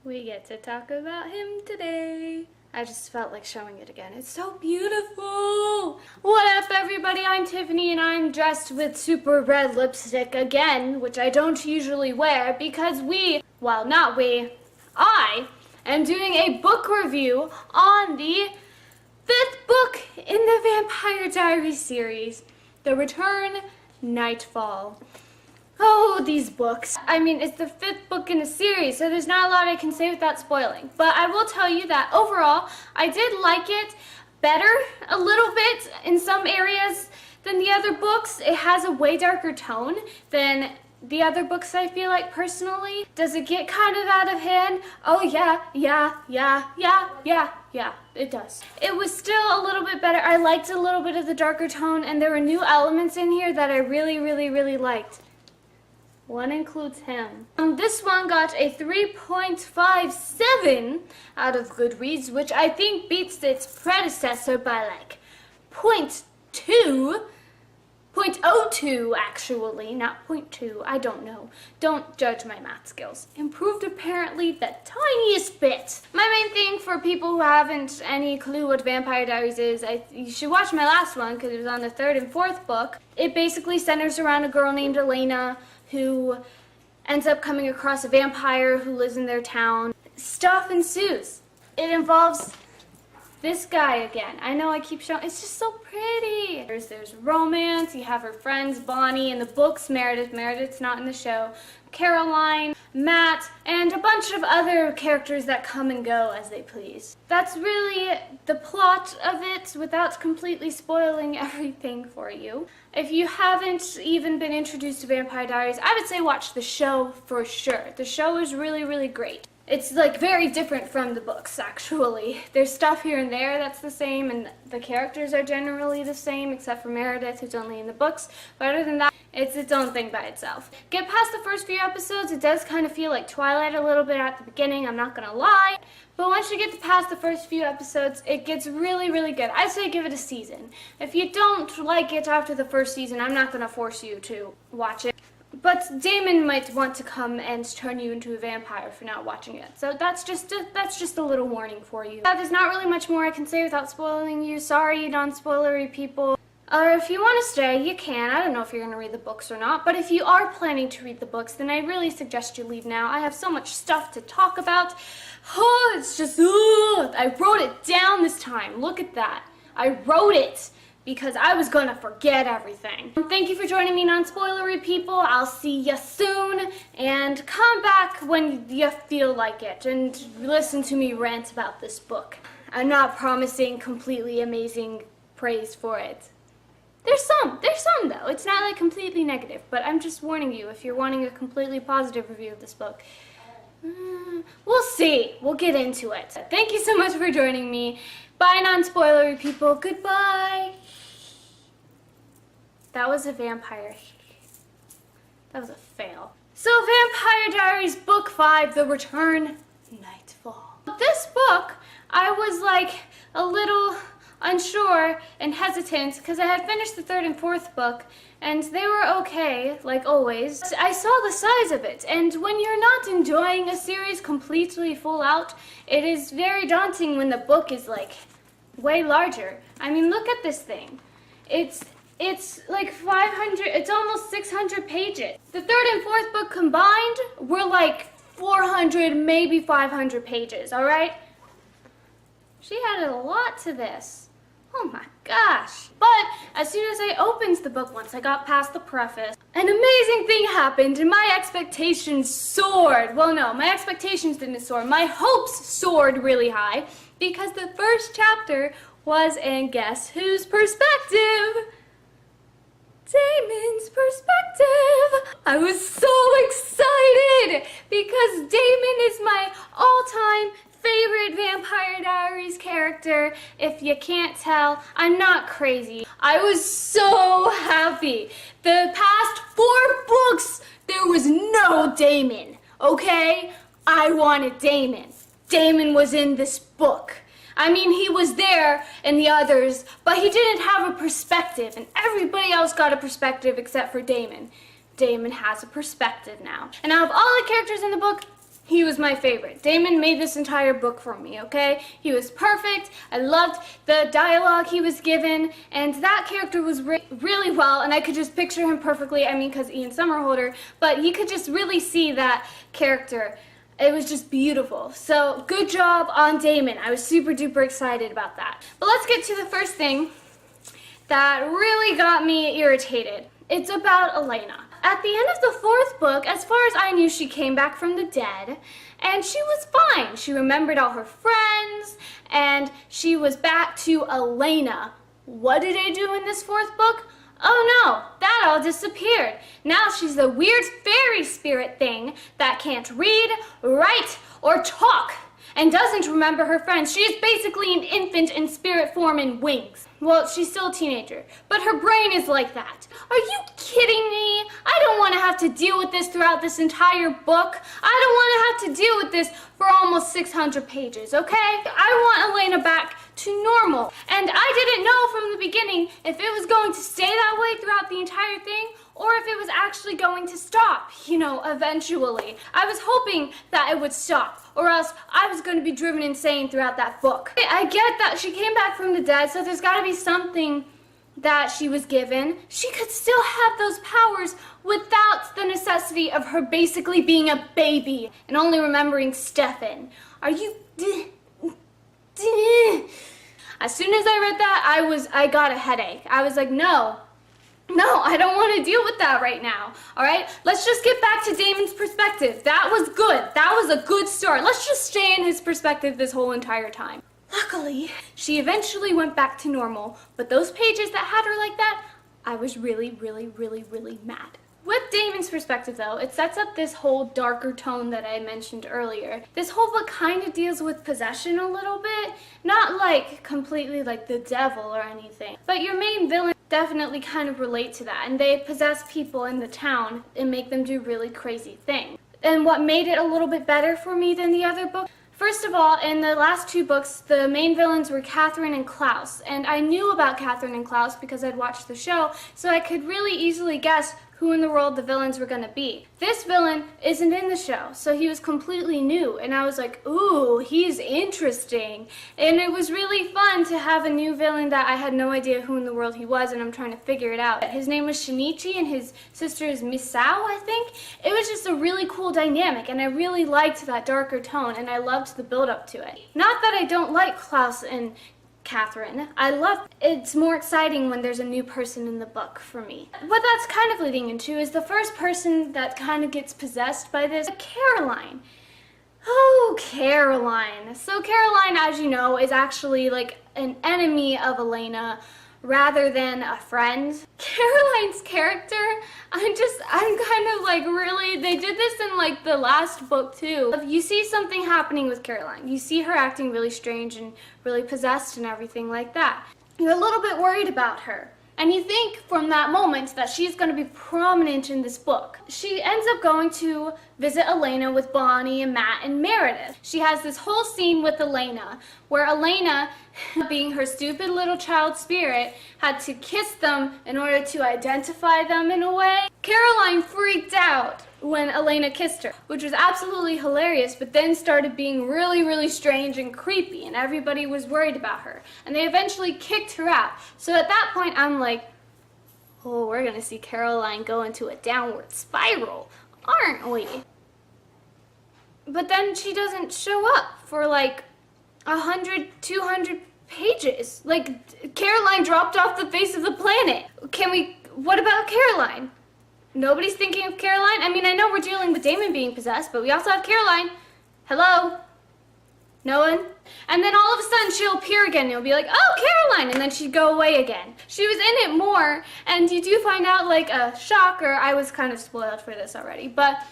we get to talk about him today. I just felt like showing it again. It's so beautiful! What up, everybody? I'm Tiffany, and I'm dressed with super red lipstick again, which I don't usually wear because I am doing a book review on the 5th book in the Vampire Diaries series, The Return, Nightfall. Oh, these books. I mean, it's the 5th book in the series, so there's not a lot I can say without spoiling. But I will tell you that overall, I did like it better a little bit in some areas than the other books. It has a way darker tone than the other books, I feel like, personally. Does it get kind of out of hand? Oh, yeah, it does. It was still a little bit better. I liked a little bit of the darker tone, and there were new elements in here that I really liked. One includes him. This one got a 3.57 out of Goodreads, which I think beats its predecessor by like 0.02 actually, not 0.2, I don't know. Don't judge my math skills. Improved apparently the tiniest bit. My main thing for people who haven't any clue what Vampire Diaries is, you should watch my last one because it was on the 3rd and 4th book. It basically centers around a girl named Elena who ends up coming across a vampire who lives in their town. Stuff ensues. It involves this guy again. I know I keep showing, it's just so pretty. There's romance, you have her friends, Bonnie, in the books, Meredith's not in the show, Caroline, Matt, and a bunch of other characters that come and go as they please. That's really the plot of it without completely spoiling everything for you. If you haven't even been introduced to Vampire Diaries, I would say watch the show for sure. The show is really great. It's like very different from the books, actually. There's stuff here and there that's the same, and the characters are generally the same, except for Meredith, who's only in the books. But other than that, it's its own thing by itself. Get past the first few episodes, it does kind of feel like Twilight a little bit at the beginning, I'm not gonna lie. But once you get past the first few episodes, it gets really good. I say give it a season. If you don't like it after the first season, I'm not gonna force you to watch it. But Damon might want to come and turn you into a vampire for not watching it. So that's just a little warning for you. There's not really much more I can say without spoiling you. Sorry, non-spoilery people. Or if you want to stay, you can. I don't know if you're going to read the books or not. But if you are planning to read the books, then I really suggest you leave now. I have so much stuff to talk about. Oh, it's just, I wrote it down this time. Look at that. I wrote it because I was gonna forget everything. Thank you for joining me, non-spoilery people. I'll see ya soon, and come back when you feel like it, and listen to me rant about this book. I'm not promising completely amazing praise for it. There's some though. It's not like completely negative, but I'm just warning you if you're wanting a completely positive review of this book. We'll see. We'll get into it. Thank you so much for joining me. Bye, non-spoilery people. Goodbye. That was a vampire. That was a fail. So, Vampire Diaries Book 5, The Return, Nightfall. This book, I was like a little unsure and hesitant because I had finished the 3rd and 4th book and they were okay, like always. I saw the size of it, and when you're not enjoying a series completely full out, it is very daunting when the book is like way larger. I mean, look at this thing. It's like 500, it's almost 600 pages. The 3rd and 4th book combined were like 400, maybe 500 pages, all right? She added a lot to this. Oh my gosh. But as soon as I opened the book, once I got past the preface, an amazing thing happened and my expectations soared. Well, no, my expectations didn't soar. My hopes soared really high because the first chapter was, and guess whose perspective? Damon's perspective. I was so excited because Damon is my all-time favorite Vampire Diaries character. If you can't tell, I'm not crazy. I was so happy. The past 4 books, there was no Damon, okay? I wanted Damon. Damon was in this book. I mean, he was there in the others, but he didn't have a perspective, and everybody else got a perspective except for Damon. Damon has a perspective now. And out of all the characters in the book, He was my favorite. Damon made this entire book for me, okay? He was perfect. I loved the dialogue he was given, and that character was really well, and I could just picture him perfectly. I mean, because Ian Somerhalder, but you could just really see that character. It was just beautiful. So, good job on Damon. I was super duper excited about that. But let's get to the first thing that really got me irritated. It's about Elena. At the end of the fourth book, as far as I knew, she came back from the dead, and she was fine. She remembered all her friends, and she was back to Elena. What did I do in this fourth book? Oh no, that all disappeared. Now she's a weird fairy spirit thing that can't read, write, or talk, and doesn't remember her friends. She is basically an infant in spirit form and wings. Well, she's still a teenager, but her brain is like that. Are you kidding me? I don't want to have to deal with this throughout this entire book. I don't want to have to deal with this for almost 600 pages, okay? I want Elena back to normal. And I didn't know from the beginning if it was going to stay that way throughout the entire thing, or if it was actually going to stop, you know, eventually. I was hoping that it would stop, or else I was going to be driven insane throughout that book. I get that she came back from the dead, so there's got to be something that she was given. She could still have those powers without the necessity of her basically being a baby and only remembering Stefan. Are you... As soon as I read that, I got a headache. I was like, no, I don't want to deal with that right now. All right, let's just get back to Damon's perspective. That was good. That was a good start. Let's just stay in his perspective this whole entire time. Luckily, she eventually went back to normal, but those pages that had her like that, I was really mad. With Damon's perspective though, it sets up this whole darker tone that I mentioned earlier. This whole book kind of deals with possession a little bit, not like completely like the devil or anything, but your main villain definitely kind of relate to that, and they possess people in the town and make them do really crazy things. And what made it a little bit better for me than the other book, first of all, in the last two books, the main villains were Catherine and Klaus, and I knew about Catherine and Klaus because I'd watched the show, so I could really easily guess who in the world the villains were going to be. This villain isn't in the show, so he was completely new, and I was like, ooh, he's interesting. And it was really fun to have a new villain that I had no idea who in the world he was, and I'm trying to figure it out. His name was Shinichi, and his sister is Misao, I think. It was just a really cool dynamic, and I really liked that darker tone, and I loved the build-up to it. Not that I don't like Klaus and Catherine. I love it. It's more exciting when there's a new person in the book for me. What that's kind of leading into is the first person that kind of gets possessed by this, Caroline. Oh, Caroline. So Caroline, as you know, is actually like an enemy of Elena rather than a friend. Caroline's character, I'm kind of like, really, they did this in like the last book too. You see something happening with Caroline. You see her acting really strange and really possessed and everything like that. You're a little bit worried about her. And you think from that moment that she's going to be prominent in this book. She ends up going to visit Elena with Bonnie and Matt and Meredith. She has this whole scene with Elena where Elena, being her stupid little child spirit, had to kiss them in order to identify them in a way. Caroline freaked out when Elena kissed her, which was absolutely hilarious, but then started being really strange and creepy, and everybody was worried about her. And they eventually kicked her out. So at that point, I'm like, oh, we're gonna see Caroline go into a downward spiral, aren't we? But then she doesn't show up for like 100, 200 pages. Like, Caroline dropped off the face of the planet. What about Caroline? Nobody's thinking of Caroline? I mean, I know we're dealing with Damon being possessed, but we also have Caroline. Hello? No one? And then all of a sudden she'll appear again and you'll be like, oh, Caroline! And then she'd go away again. She was in it more, and you do find out, like a shocker, I was kind of spoiled for this already, but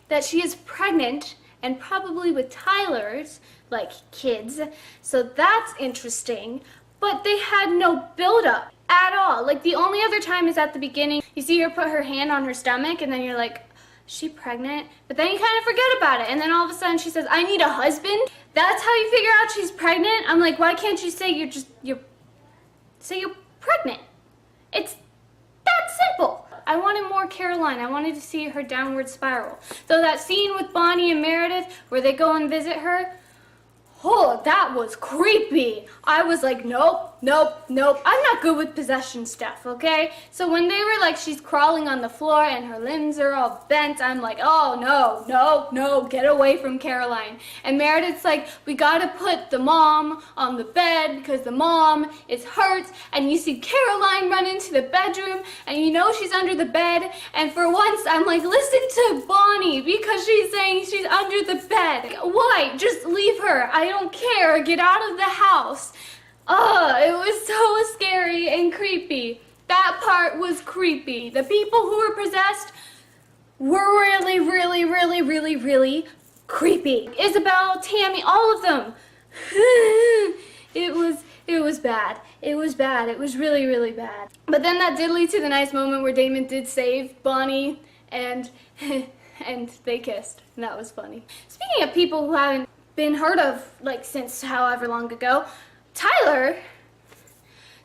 that she is pregnant and probably with Tyler's, like, kids. So that's interesting, but they had no build-up at all. Like, the only other time is at the beginning. You see her put her hand on her stomach, and then you're like, is she pregnant? But then you kind of forget about it, and then all of a sudden she says, I need a husband. That's how you figure out she's pregnant? I'm like, why can't you say you're pregnant? It's that simple. I wanted more Caroline. I wanted to see her downward spiral. So that scene with Bonnie and Meredith where they go and visit her, oh, that was creepy. I was like, nope, nope, nope. I'm not good with possession stuff, okay? So when they were like, she's crawling on the floor and her limbs are all bent, I'm like, oh, no, no, no, get away from Caroline. And Meredith's like, we gotta put the mom on the bed because the mom is hurt. And you see Caroline run into the bedroom and you know she's under the bed. And for once, I'm like, listen to Bonnie because she's saying she's under the bed. Why? Just leave her. I don't care. Get out of the house. It was so scary and creepy. That part was creepy. The people who were possessed were really, really, really, really, really creepy. Isabel, Tammy, all of them. It was bad. It was bad. It was really, really bad. But then that did lead to the nice moment where Damon did save Bonnie and and they kissed. And that was funny. Speaking of people who haven't been heard of like since however long ago, Tyler.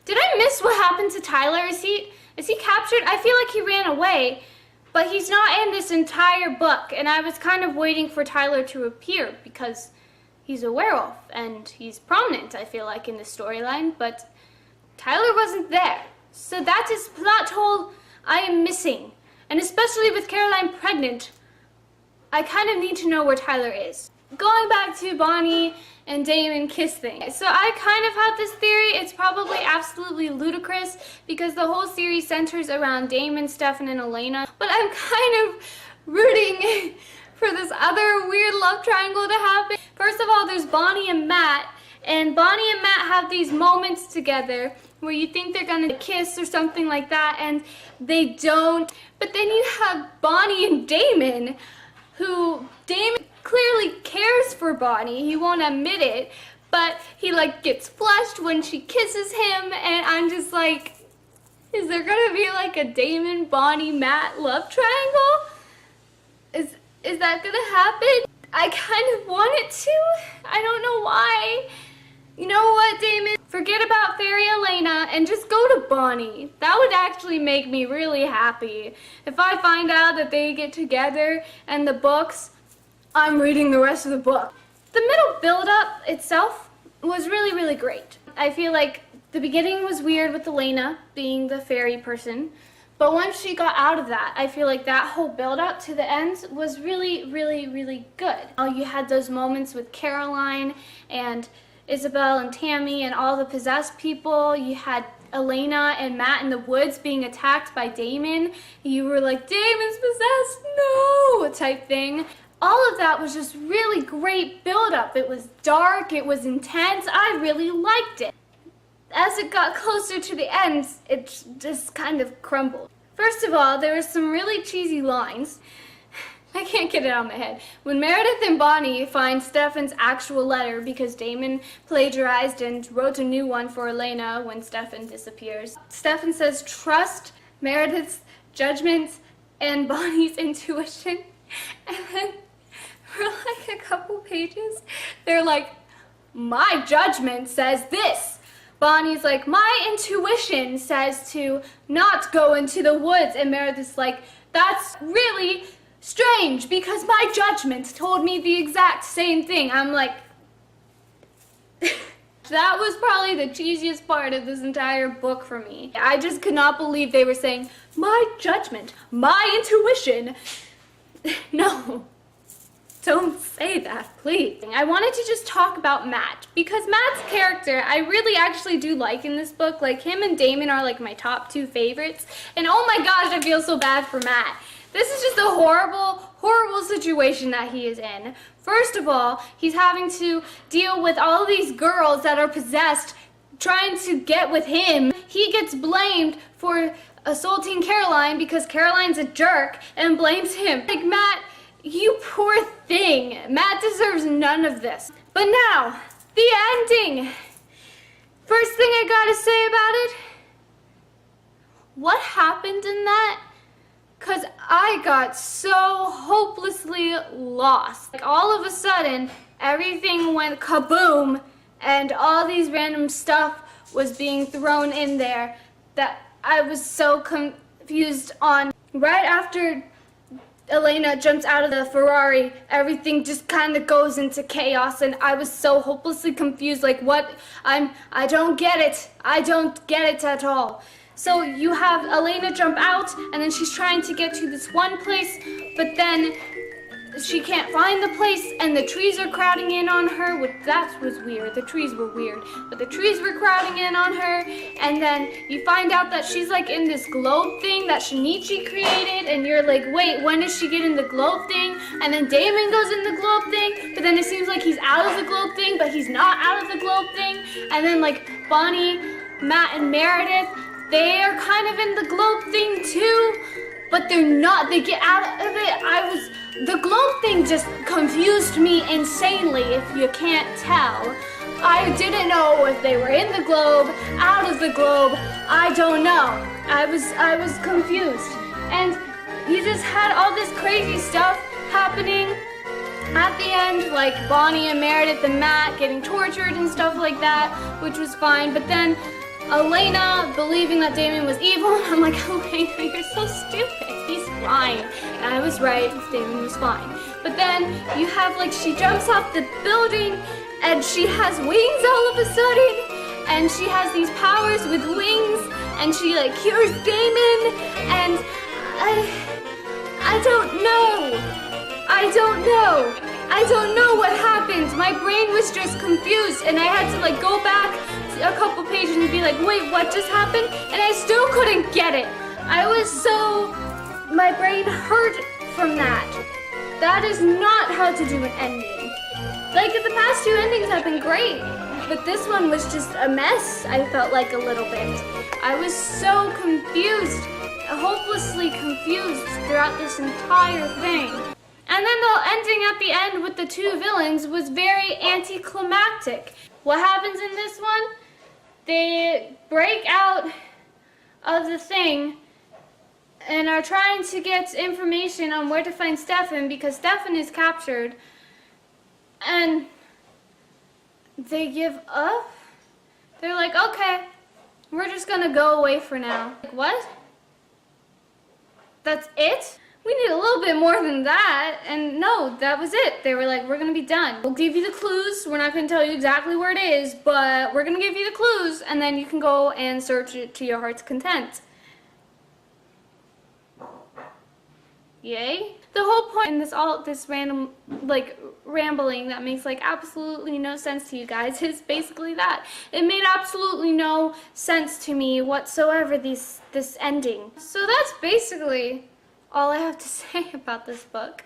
Did I miss what happened to Tyler? Is he captured? I feel like he ran away, but he's not in this entire book, and I was kind of waiting for Tyler to appear because he's a werewolf and he's prominent, I feel like, in the storyline, but Tyler wasn't there. So that is plot hole I am missing. And especially with Caroline pregnant, I kind of need to know where Tyler is. Going back to Bonnie and Damon kiss thing. So I kind of had this theory. It's probably absolutely ludicrous because the whole series centers around Damon, Stefan, and Elena. But I'm kind of rooting for this other weird love triangle to happen. First of all, there's Bonnie and Matt. And Bonnie and Matt have these moments together where you think they're gonna kiss or something like that, and they don't. But then you have Bonnie and Damon, who Damon clearly cares for Bonnie. He won't admit it, but he like gets flushed when she kisses him, and I'm just like, is there gonna be like a Damon, Bonnie, Matt love triangle? Is that gonna happen? I kind of want it to. I don't know why. You know what, Damon? Forget about Fairy Elena and just go to Bonnie. That would actually make me really happy. If I find out that they get together and the books, I'm reading the rest of the book. The middle build-up itself was really, really great. I feel like the beginning was weird with Elena being the fairy person, but once she got out of that, I feel like that whole build-up to the end was really, really, really good. You had those moments with Caroline and Isabel and Tammy and all the possessed people. You had Elena and Matt in the woods being attacked by Damon. You were like, Damon's possessed, no, type thing. All of that was just really great build-up. It was dark, it was intense, I really liked it. As it got closer to the end, it just kind of crumbled. First of all, there were some really cheesy lines. I can't get it out of my head. When Meredith and Bonnie find Stefan's actual letter because Damon plagiarized and wrote a new one for Elena when Stefan disappears, Stefan says, trust Meredith's judgment and Bonnie's intuition. And then for like a couple pages, they're like, my judgment says this. Bonnie's like, my intuition says to not go into the woods. And Meredith's like, that's really strange because my judgment told me the exact same thing. I'm like, that was probably the cheesiest part of this entire book for me. I just could not believe they were saying, my judgment, my intuition. No, don't say that, please. I wanted to just talk about Matt because Matt's character I really actually do like in this book. Like him and Damon are like my top two favorites. And oh my gosh, I feel so bad for Matt. This is just a horrible, horrible situation that he is in. First of all, he's having to deal with all these girls that are possessed trying to get with him. He gets blamed for assaulting Caroline because Caroline's a jerk and blames him. Like, Matt, you poor thing. Matt deserves none of this. But now, the ending. First thing I gotta say about it, what happened in that? Because I got so hopelessly lost. Like all of a sudden, everything went kaboom and all these random stuff was being thrown in there that I was so confused on right after Elena jumps out of the Ferrari, everything just kind of goes into chaos, and I was so hopelessly confused, like what, I don't get it. I don't get it at all. So you have Elena jump out, and then she's trying to get to this one place, but then she can't find the place, and the trees are crowding in on her, which that was weird. The trees were weird, but the trees were crowding in on her, and then you find out that she's like in this globe thing that Shinichi created, and you're like, wait, when does she get in the globe thing? And then Damon goes in the globe thing, but then it seems like he's out of the globe thing, but he's not out of the globe thing, and then like Bonnie, Matt, and Meredith, they are kind of in the globe thing too, but they're not. They get out of it. The globe thing just confused me insanely, if you can't tell. I didn't know if they were in the globe, out of the globe. I don't know. I was confused. And you just had all this crazy stuff happening at the end, like Bonnie and Meredith and Matt getting tortured and stuff like that, which was fine. But then Elena believing that Damon was evil, and I'm like, Elena, you're so stupid. He's fine. And I was right, Damon was fine. But then you have, like, she jumps off the building, and she has wings all of a sudden, and she has these powers with wings, and she, like, cures Damon, and I don't know. I don't know. I don't know what happened. My brain was just confused, and I had to, like, go back a couple pages and be like, wait, what just happened? And I still couldn't get it. My brain hurt from that. That is not how to do an ending. Like, the past two endings have been great, but this one was just a mess, I felt like a little bit. I was so confused, hopelessly confused throughout this entire thing. And then the ending at the end with the two villains was very anticlimactic. What happens in this one? They break out of the thing and are trying to get information on where to find Stefan, because Stefan is captured. And they give up. They're like, okay, we're just gonna go away for now. Like, what? That's it? We need a little bit more than that. And no, that was it. They were like, we're gonna be done. We'll give you the clues. We're not gonna tell you exactly where it is, but we're gonna give you the clues, and then you can go and search it to your heart's content. Yay. The whole point in this random, like, rambling that makes, like, absolutely no sense to you guys is basically that. It made absolutely no sense to me whatsoever, this ending. So that's basically all I have to say about this book.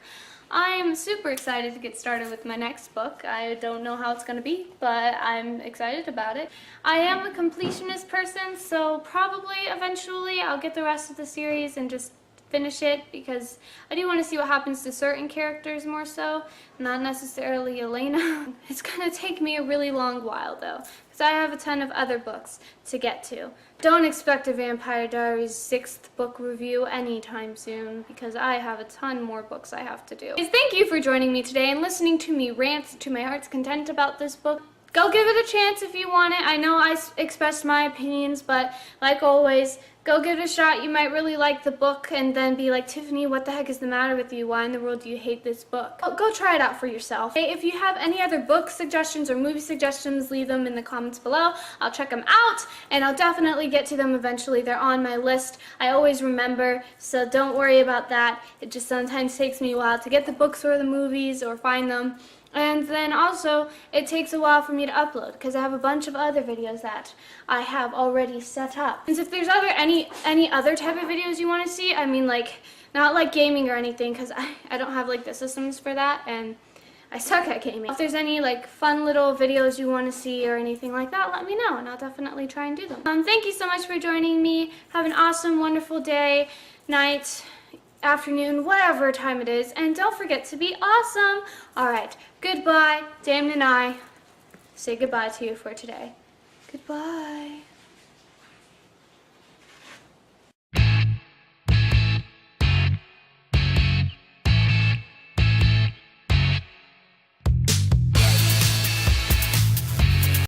I'm super excited to get started with my next book. I don't know how it's going to be, but I'm excited about it. I am a completionist person, so probably eventually I'll get the rest of the series and just finish it, because I do want to see what happens to certain characters more so, not necessarily Elena. It's going to take me a really long while though, because I have a ton of other books to get to. Don't expect a Vampire Diaries 6th book review anytime soon, because I have a ton more books I have to do. Thank you for joining me today and listening to me rant to my heart's content about this book. Go give it a chance if you want it. I know I expressed my opinions, but like always, go give it a shot. You might really like the book and then be like, Tiffany, what the heck is the matter with you? Why in the world do you hate this book? Go try it out for yourself. Hey, if you have any other book suggestions or movie suggestions, leave them in the comments below. I'll check them out, and I'll definitely get to them eventually. They're on my list. I always remember, so don't worry about that. It just sometimes takes me a while to get the books or the movies or find them. And then also, it takes a while for me to upload, because I have a bunch of other videos that I have already set up. And if there's any other type of videos you want to see, I mean, like, not like gaming or anything, because I don't have, like, the systems for that, and I suck at gaming. If there's any, like, fun little videos you want to see or anything like that, let me know, and I'll definitely try and do them. Thank you so much for joining me. Have an awesome, wonderful day, night, afternoon, whatever time it is, and don't forget to be awesome. Alright, goodbye. Damon and I say goodbye to you for today. Goodbye.